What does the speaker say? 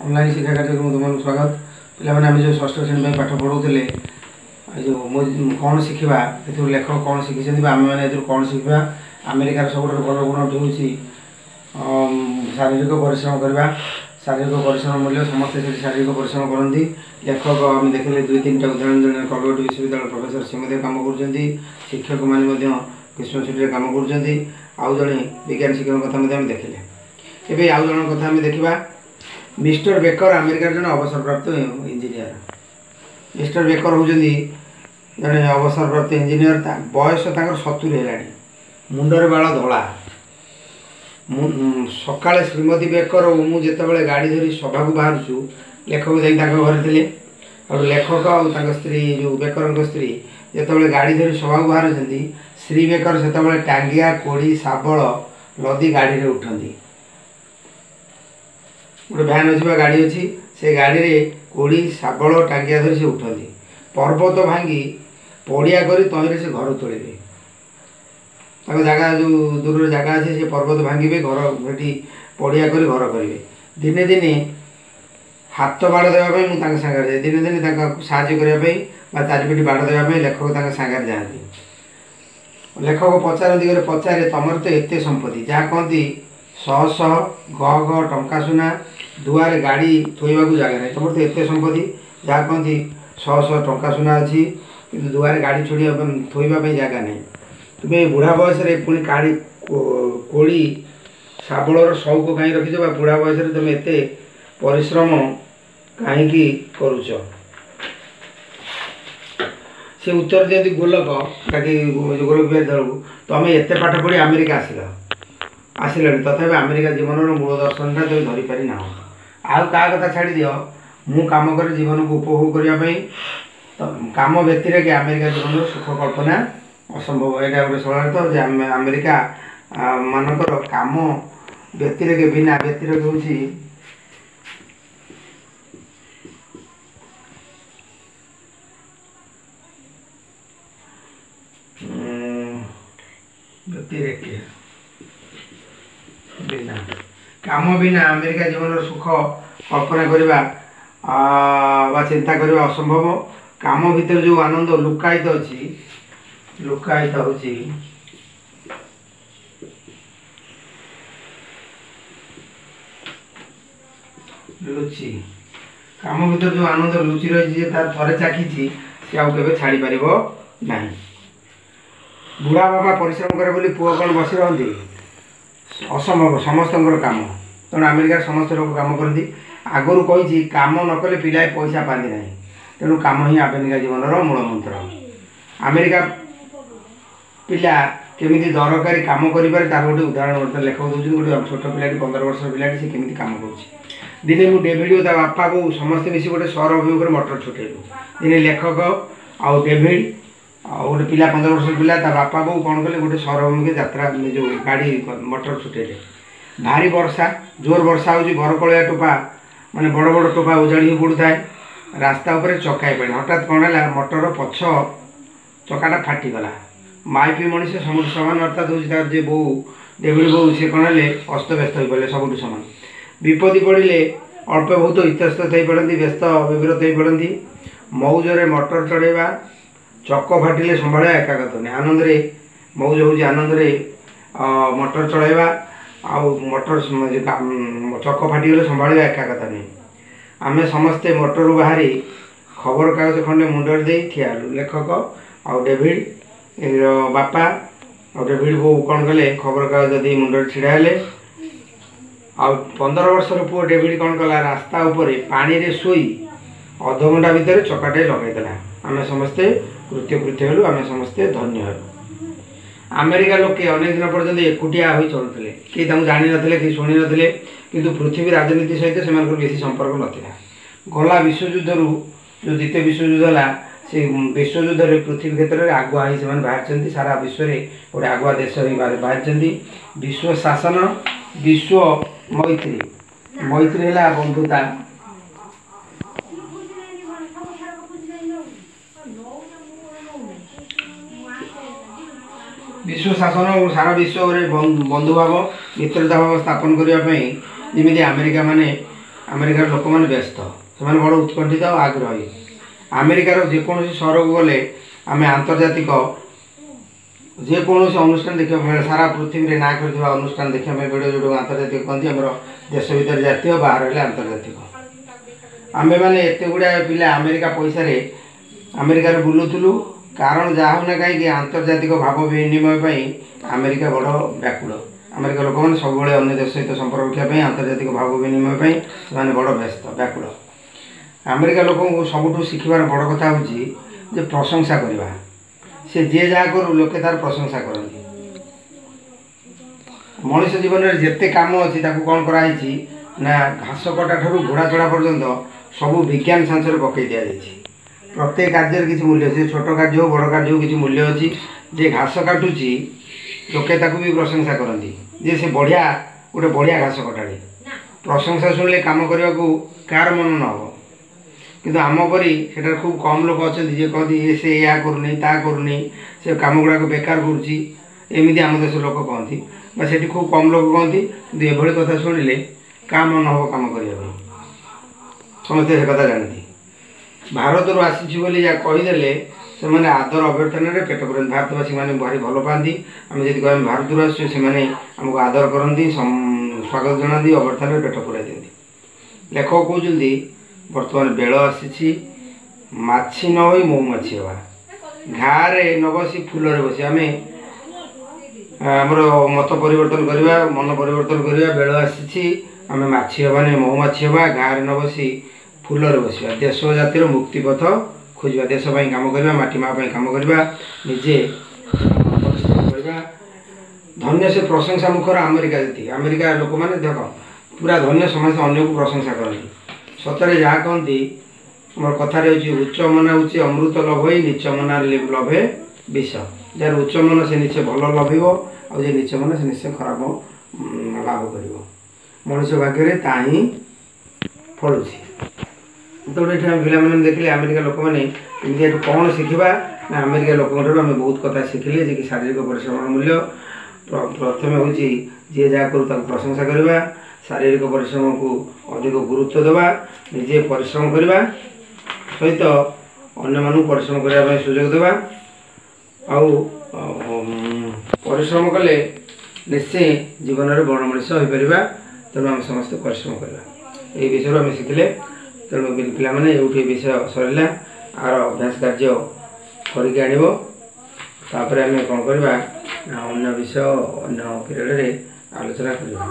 Online शिक्षा कार्यक्रम तुमको स्वागत। पे आम जो षष्ठ श्रेणी पाठ पढ़ाऊे जो कौन शिखा ए लेखक कौन शिखी आम मैंने कौन शिखा अमेरिकार सब भल गुणटी हूँ शारीरिक परिश्रम करवा। शारीरिक परिश्रम मूल्य समस्त शारीरिक परिश्रम करती। लेखक आम देखिले दुई तीन टा उदाहरण जन कलगट विश्वविद्यालय प्रोफेसर सी कम कर शिक्षक मैंने ग्रीष्म छुट्टी कम कर आउ जड़े विज्ञान शिक्षक कथा देखिले। एवं आउ जन कथा देखा मिस्टर बेकर अमेरिकार जन अवसर प्राप्त इंजीनियर। मिस्टर बेकर हूँ जड़े अवसर प्राप्त इंजीनियर बयस तक 70 है मुंडर बाल धला। सकाଳେ श्रीमती बेकर और मुझे गाड़ी धरी सभा को बाहर लेखक जाकर घर थे और लेखक और स्त्री जो बेकर स्त्री जो गाड़ी धरी सभा को बाहर श्री बेकर से टांगिया कोड़ी शाबल लदी गाड़ी में उठती। गोटे भैन अच्छी गाड़ी अच्छी से गाड़ी में कोड़ी शाबल टांगिया धरी से उठती। पर्वत भांगी पड़िया कर तहिरे से घर तोड़े जगह जो दूर जगह अच्छे से पर्वत भांगे घर ये पड़िया कर घर करेंगे। दिने दिने हाथ बाड़ देवाई मुझे सागर दिने दिने साहय करने चारिपीठ बाड़ देवाई लेखक सागर जाती। लेखक पचारती गले पचारे तुम तो एत संपत्ति जहाँ कहती शह शह गह गह टंका सुना दुआरे गाड़ी थोवा जगह ना तुम तो एत संपत्ति जहाँ कहती शह शह टंका सुना अच्छी कि दुआरे गाड़ी छोड़ा थोवाई जगह नहीं। तुम्हें बुढ़ा बयस पुणी गाड़ी कोड़ी शाबलर शौक कहीं रखीच बुढ़ा बयस तुम एत परिश्रम कहीं करुच। से उत्तर दिखती गोलक बाकी गोलक बिहारी दल को तुम एत पाठ पढ़ी अमेरिका आसिल तथा अमेरिका जीवन मूल दर्शनटा तुम धरीपारी ना आउ क्या कथा छाड़ दियो मु काम कर जीवन को उपभोग करने काम व्यतिरेक अमेरिका जीवन सुख कल्पना असंभव। यहाँ गोटे सड़क अमेरिका मानकर काम व्यतिरेक बिना व्यतिरेक हूँ व्यतिरेक बिना काम बिना अमेरिका जीवन सुख कल्पना करवा चिंता करवा असंभव। काम भीतर जो आनंद लुकायित अच्छी लुकायित होची लुचि काम भीतर जो आनंद लुचि रही थे चाखी सी आउ के छाड़ी पार ना। बुढ़ा बाबा परिश्रम करे बोली पुओ कौन बसी रही असंभव समस्त काम तेणु अमेरिका समस्त लोग काम करती। आगुरी कही काम न कले पिलाए पैसा पाती ना तेणु काम ही अमेरिका जीवन मूल मंत्र। अमेरिका पिला केमी दरकारी कम कर गोटे उदाहरण गोटे लेखक दूसरी गोटे छोट पिला 15 वर्ष पिला से केमी कम कर दिने मुझे डेविड और बापा को समस्ते मिसी गोटे सहर अभिमुख मटर छुटेलु। दिने लेखक आउ डेविड और गोटे पिला 15 वर्ष पिला बापा को कौन कले गोटे सहर अभिमुखे यात्रा जो गाड़ी मटर छुटेले। भारी वर्षा जोर वर्षा हो घर कलिया टोपा माने बड़ बड़ टोपा उजाड़ी पड़ू थाए रास्ता उपर चकाई पड़े हठात कौन है मटर पछ चकाटा फाटीगला। माइपी मनीष समुद्र सामान अर्थात हूँ जे बो डेविड बो सी कौन है अस्तव्यस्त हो पड़े सबुठ सामान विपत्ति पड़े अल्प बहुत इतस्तत हो पड़ती व्यस्त विव्रत हो पड़ती। मौजरे मटर चढ़ेवा चक फाटिले संभाड़ा एका कथा नहीं आनंद मौज हूँ आनंद मटर चढ़ेवा आउ मटर चक फाटीगले संभाड़ा एका कथा नहीं। आम समस्ते मटर बाहरी खबर कागज खंडे मुंडर दे ठिया लेखक आउ डेविड बापा और डेविड बो कौन कले खबर कागज दे मुंडर छिड़ा हेले। आ 15 वर्षर पुओ डेविड कौन कला रास्ता उपर पानी रे सोई अध घंटा भितर चकाटे लगेदेला। आम समस्ते कृत्यकृत्य हलु आम समस्ते धन्य हलु। अमेरिका लोके अनेक दिन पर्यटन एकुटिया हो चलुते कि जानी नथिले कि शुणी नथिले किंतु पृथ्वी राजनीति सहित से बेसी संपर्क नाला। गला विश्वयुद्ध जो द्वितीय विश्वयुद्ध है से विश्वयुद्ध पृथ्वी क्षेत्र में आगुआ ही से बाहर सारा विश्व में गोटे आगुआ देश ही बाहर विश्व शासन विश्व मैत्री मैत्री है बंधुता विश्व शासन और सारा विश्व में बंधुभाव मित्रता भाव स्थापन करने जमी अमेरिका माने ଆମେରିକାର ଲୋକମାନେ ବ୍ୟସ୍ତ, ସେମାନେ ବଡ଼ ଉତ୍କଣ୍ଠିତ ଆଉ ଆଗ୍ରହୀ। ଆମେରିକାର ଯେକୌଣସି ସହରକୁ ଗଲେ ଆମେ ଆନ୍ତର୍ଜାତିକ ଯେକୌଣସି ଅନୁଷ୍ଠାନ ଦେଖିବା ମିଳେ, ସାରା ପୃଥିବୀରେ ନାଁ କରିଥିବା ଅନୁଷ୍ଠାନ ଦେଖିବା ପାଇଁ ମିଳେ, ଯେଉଁଟାକୁ ଆନ୍ତର୍ଜାତିକ କହନ୍ତି। ଆମର ଦେଶ ଭିତରେ ଜାତୀୟ, ବାହାର ହେଲେ ଆନ୍ତର୍ଜାତିକ। ଆମେମାନେ ଏତେ ଗୁଡ଼ାଏ ପିଲା ଆମେରିକା ପଇସାରେ ଆମେରିକାରେ ବୁଲୁଥିଲୁ, କାରଣ ଯାହା ହେଉନା କାହିଁକି ଆନ୍ତର୍ଜାତିକ ଭାବ ବିନିମୟ ପାଇଁ ଆମେରିକା ବଡ଼ ବ୍ୟାକୁଳ। ଆମେରିକା ଲୋକମାନେ ସବୁବେଳେ ଅନ୍ୟ ଦେଶ ସହିତ ସମ୍ପର୍କ ରଖିବା ପାଇଁ, ଆନ୍ତର୍ଜାତିକ ଭାବ ବିନିମୟ ପାଇଁ ସେମାନେ ବଡ଼ ବ୍ୟସ୍ତ, ବ୍ୟାକୁଳ। ଆମେରିକା ଲୋକଙ୍କୁ ସବୁଠୁ ଶିଖିବାର ବଡ଼ କଥା ହେଉଛି ଯେ ପ୍ରଶଂସା କରିବା। ସେ ଯିଏ ଯାହା କରୁ ଲୋକେ ତାର ପ୍ରଶଂସା କରନ୍ତି। ମଣିଷ ଜୀବନରେ ଯେତେ କାମ ଅଛି ତାକୁ କ'ଣ କରାହେଇଛି ନା ଘାସ କଟା ଠାରୁ ଘୋଡ଼ା ଚଢ଼ା ପର୍ଯ୍ୟନ୍ତ ସବୁ ବିଜ୍ଞାନ ଛାଞ୍ଚରେ ପକାଇ ଦିଆଯାଇଛି। ପ୍ରତ୍ୟେକ କାର୍ଯ୍ୟରେ କିଛି ମୂଲ୍ୟ ଅଛି, ଛୋଟ କାର୍ଯ୍ୟ ହେଉ ବଡ଼ କାର୍ଯ୍ୟ ହେଉ କିଛି ମୂଲ୍ୟ ଅଛି। ଯିଏ ଘାସ କାଟୁଛି ଲୋକେ ତାକୁ ବି ପ୍ରଶଂସା କରନ୍ତି ଯେ ସେ ଗୋଟେ ବଢ଼ିଆ ଘାସ କଟାଳି। ପ୍ରଶଂସା ଶୁଣିଲେ କାମ କରିବାକୁ କାହାର ମନ ନ ହେବ। କିନ୍ତୁ ଆମ ପରି ସେଠାରେ ଖୁବ୍ କମ୍ ଲୋକ ଅଛନ୍ତି ଯିଏ କହନ୍ତି ସେ ଏହା କରୁନି, ତାହା କରୁନି, ସେ କାମ ଗୁଡ଼ାକ ବେକାର କରୁଛି, ଏମିତି ଆମ ଦେଶର ଲୋକ କହନ୍ତି। ବା ସେଠି ଖୁବ୍ କମ୍ ଲୋକ କହନ୍ତି। କିନ୍ତୁ ଏଭଳି କଥା ଶୁଣିଲେ କାହା ମନ ହେବ କାମ କରିବା ପାଇଁ? ସମସ୍ତେ ସେ କଥା ଜାଣନ୍ତି। ଭାରତରୁ ଆସିଛି ବୋଲି ଯାହା କହିଦେଲେ ସେମାନେ ଆଦର ଅଭ୍ୟର୍ଥନାରେ ପେଟ ପୁରାନ୍ତି। ଭାରତବାସୀମାନେ ଭାରି ଭଲ ପାଆନ୍ତି। ଆମେ ଯଦି କହିବା ଭାରତରୁ ଆସୁଛୁ, ସେମାନେ ଆମକୁ ଆଦର କରନ୍ତି, ସ୍ୱାଗତ ଜଣାନ୍ତି, ଅଭ୍ୟର୍ଥନାରେ ପେଟ ପୁରାଇ ଦିଅନ୍ତି। ଲେଖକ କହୁଛନ୍ତି ବର୍ତ୍ତମାନ ବେଳ ଆସିଛି ମାଛି ନ ହୋଇ ମହୁମାଛି ହେବା, ଘାରେ ନ ବସି ଫୁଲରେ ବସି। ଆମେ ଆମର ମତ ପରିବର୍ତ୍ତନ କରିବା, ମନ ପରିବର୍ତ୍ତନ କରିବା। ବେଳ ଆସିଛି ଆମେ ମାଛି ହେବାନି, ମହୁମାଛି ହେବା, ଗାଁରେ ନ ବସି ଫୁଲରେ ବସିବା। ଦେଶ ଜାତିର ମୁକ୍ତି ପଥ ଖୋଜିବା, ଦେଶ ପାଇଁ କାମ କରିବା, ମାଟି ମା ପାଇଁ କାମ କରିବା, ନିଜେ ପରିଶ୍ରମ କରିବା। ଧନ୍ୟ ସେ ପ୍ରଶଂସା ମୁଖର ଆମେରିକା ଯେତିକି। ଆମେରିକା ଲୋକମାନେ ଦେଖ ପୁରା ଧନ୍ୟ, ସମସ୍ତେ ଅନ୍ୟକୁ ପ୍ରଶଂସା କରନ୍ତି। ସତରେ ଯାହା କହନ୍ତି ଆମର କଥାରେ ହେଉଛି ଉଚ୍ଚ ମନା ହେଉଛି ଅମୃତ ଲୋଭଇ, ନିଚ ମନା ଲୋଭେ ବିଷ। ଯାହାର ଉଚ୍ଚ ମନ ସେ ନିଶ୍ଚୟ ଭଲ ଲଭିବ, ଆଉ ଯେ ନିଚ ମନ ସେ ନିଶ୍ଚୟ ଖରାପ ଲାଭ କରିବ। ମଣିଷ ଭାଗ୍ୟରେ ତାହା ହିଁ ଫଳୁଛି। ଯେତେବେଳେ ଏଠି ଆମେ ପିଲାମାନେ ଦେଖିଲେ ଆମେରିକା ଲୋକମାନେ ଏମିତି, ଏଠୁ କ'ଣ ଶିଖିବା ନା ଆମେରିକା ଲୋକଙ୍କଠାରୁ ଆମେ ବହୁତ କଥା ଶିଖିଲେ ଯେ କି ଶାରୀରିକ ପରିଶ୍ରମର ମୂଲ୍ୟ। ପ୍ରଥମେ ହେଉଛି ଯିଏ ଯାହା କରୁ ତାକୁ ପ୍ରଶଂସା କରିବା, ଶାରୀରିକ ପରିଶ୍ରମକୁ ଅଧିକ ଗୁରୁତ୍ୱ ଦେବା, ନିଜେ ପରିଶ୍ରମ କରିବା ସହିତ ଅନ୍ୟମାନଙ୍କୁ ପରିଶ୍ରମ କରିବା ପାଇଁ ସୁଯୋଗ ଦେବା। ଆଉ ପରିଶ୍ରମ କଲେ ନିଶ୍ଚୟ ଜୀବନରେ ବଡ଼ ମଣିଷ ହୋଇପାରିବା। ତେଣୁ ଆମେ ସମସ୍ତେ ପରିଶ୍ରମ କରିବା। ଏହି ବିଷୟରୁ ଆମେ ଶିଖିଲେ। ତେଣୁ ପିଲାମାନେ ଏଇଠି ଏ ବିଷୟ ସରିଲା, ଆର ଅଭ୍ୟାସ କାର୍ଯ୍ୟ କରିକି ଆଣିବ। ତାପରେ ଆମେ କ'ଣ କରିବା ନା ଅନ୍ୟ ବିଷୟ ଅନ୍ୟ ପିରିୟଡ଼ରେ ଆଲୋଚନା କରିବା।